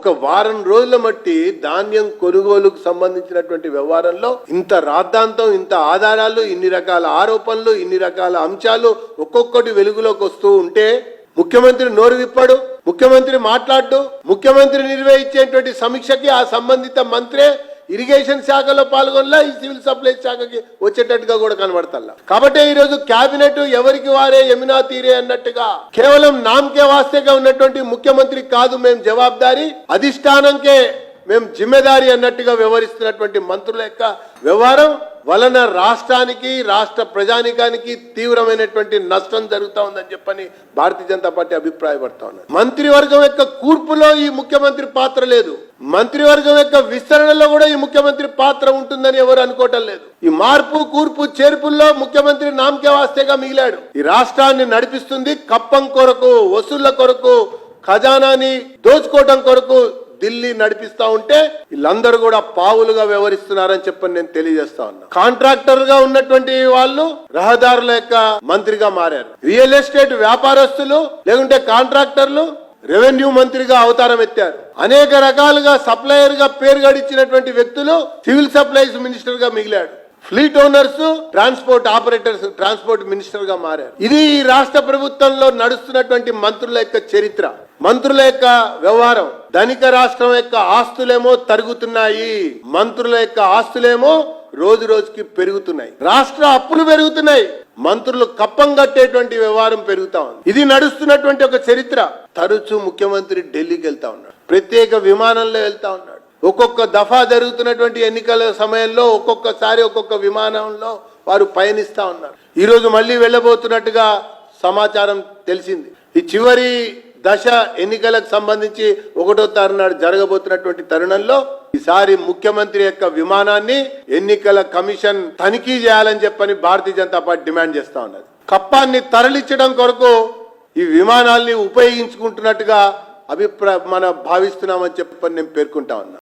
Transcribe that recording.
ఒక వారం రోజుల మట్టి ధాన్యం కొనుగోలుకు సంబంధించినటువంటి వ్యవహారంలో ఇంత రాద్ధాంతం, ఇంత ఆధారాలు, ఇన్ని రకాల ఆరోపణలు, ఇన్ని రకాల అంశాలు ఒక్కొక్కటి వెలుగులోకి వస్తూ ఉంటే ముఖ్యమంత్రి నోరు విప్పాడు, ముఖ్యమంత్రి మాట్లాడు, ముఖ్యమంత్రి నిర్వహించేటువంటి సమీక్షకి ఆ సంబంధిత మంత్రే ఇరిగేషన్ శాఖలో పాల్గొనలా, ఈ సివిల్ సప్లైస్ శాఖకి వచ్చేటట్టుగా కూడా కనబడతల్లా. కాబట్టి ఈ రోజు కేబినెట్ ఎవరికి వారే యమునా తీరే అన్నట్టుగా కేవలం నామకే వాస్తేగా ఉన్నటువంటి ముఖ్యమంత్రి కాదు మేము జవాబుదారీ, అధిష్టానంకే మేము జిమ్మెదారి అన్నట్టుగా వ్యవహరిస్తున్నటువంటి మంత్రుల యొక్క వ్యవహారం వలన రాష్ట్రానికి, రాష్ట్ర ప్రజానికానికి తీవ్రమైనటువంటి నష్టం జరుగుతా ఉందని చెప్పని భారతీయ జనతా పార్టీ అభిప్రాయపడతా ఉన్నారు. మంత్రివర్గం యొక్క కూర్పులో ఈ ముఖ్యమంత్రి పాత్ర లేదు, మంత్రివర్గం యొక్క విస్తరణలో కూడా ఈ ముఖ్యమంత్రి పాత్ర ఉంటుందని ఎవరు అనుకోవటం లేదు. ఈ మార్పు, కూర్పు, చేర్పుల్లో ముఖ్యమంత్రి నామకే వాస్తేగా మిగిలాడు. ఈ రాష్ట్రాన్ని నడిపిస్తుంది కప్పం కొరకు, వసూళ్ల కొరకు, ఖజానాని దోచుకోవటం కొరకు ఢిల్లీ నడిపిస్తా ఉంటే వీళ్ళందరూ కూడా పావులుగా వ్యవహరిస్తున్నారని చెప్పని నేను తెలియజేస్తా ఉన్నా. కాంట్రాక్టర్ గా ఉన్నటువంటి వాళ్ళు రహదారుల యొక్క మంత్రిగా మారారు. రియల్ ఎస్టేట్ వ్యాపారస్తులు లేకుంటే కాంట్రాక్టర్లు రెవెన్యూ మంత్రిగా అవతారం ఎత్తారు. అనేక రకాలుగా సప్లయర్ గా పేరు గడిచినటువంటి వ్యక్తులు సివిల్ సప్లైస్ మినిస్టర్ గా మిగిలాడు. Fleet owners, transport operators, transport minister గా మారారు. ఇది ఈ రాష్ట్ర ప్రభుత్వంలో నడుస్తున్నటువంటి మంత్రుల యొక్క చరిత్ర, మంత్రుల యొక్క వ్యవహారం. ధనిక రాష్ట్రం యొక్క ఆస్తులేమో తరుగుతున్నాయి, మంత్రుల యొక్క ఆస్తులేమో రోజు రోజుకి పెరుగుతున్నాయి. రాష్ట్ర అప్పులు పెరుగుతున్నాయి, మంత్రులు కప్పం కట్టేటువంటి వ్యవహారం పెరుగుతా ఉంది. ఇది నడుస్తున్నటువంటి ఒక చరిత్ర. తరచూ ముఖ్యమంత్రి ఢిల్లీకి వెళ్తా ఉన్నాడు, ప్రత్యేక విమానంలో వెళ్తా ఉన్నాడు. ఒక్కొక్క దఫా జరుగుతున్నటువంటి ఎన్నికల సమయంలో ఒక్కొక్కసారి ఒక్కొక్క విమానంలో వారు పయనిస్తా ఉన్నారు. ఈ రోజు మళ్ళీ వెళ్ళబోతున్నట్టుగా సమాచారం తెలిసింది. ఈ చివరి దశ ఎన్నికలకు సంబంధించి 1వ తారీఖు నాడు జరగబోతున్నటువంటి తరుణంలో ఈసారి ముఖ్యమంత్రి యొక్క విమానాన్ని ఎన్నికల కమిషన్ తనిఖీ చేయాలని చెప్పని భారతీయ జనతా పార్టీ డిమాండ్ చేస్తా ఉన్నది. కప్పాన్ని తరలించడం కొరకు ఈ విమానాల్ని ఉపయోగించుకుంటున్నట్టుగా మనం భావిస్తున్నామని చెప్పని నేను పేర్కొంటా ఉన్నా.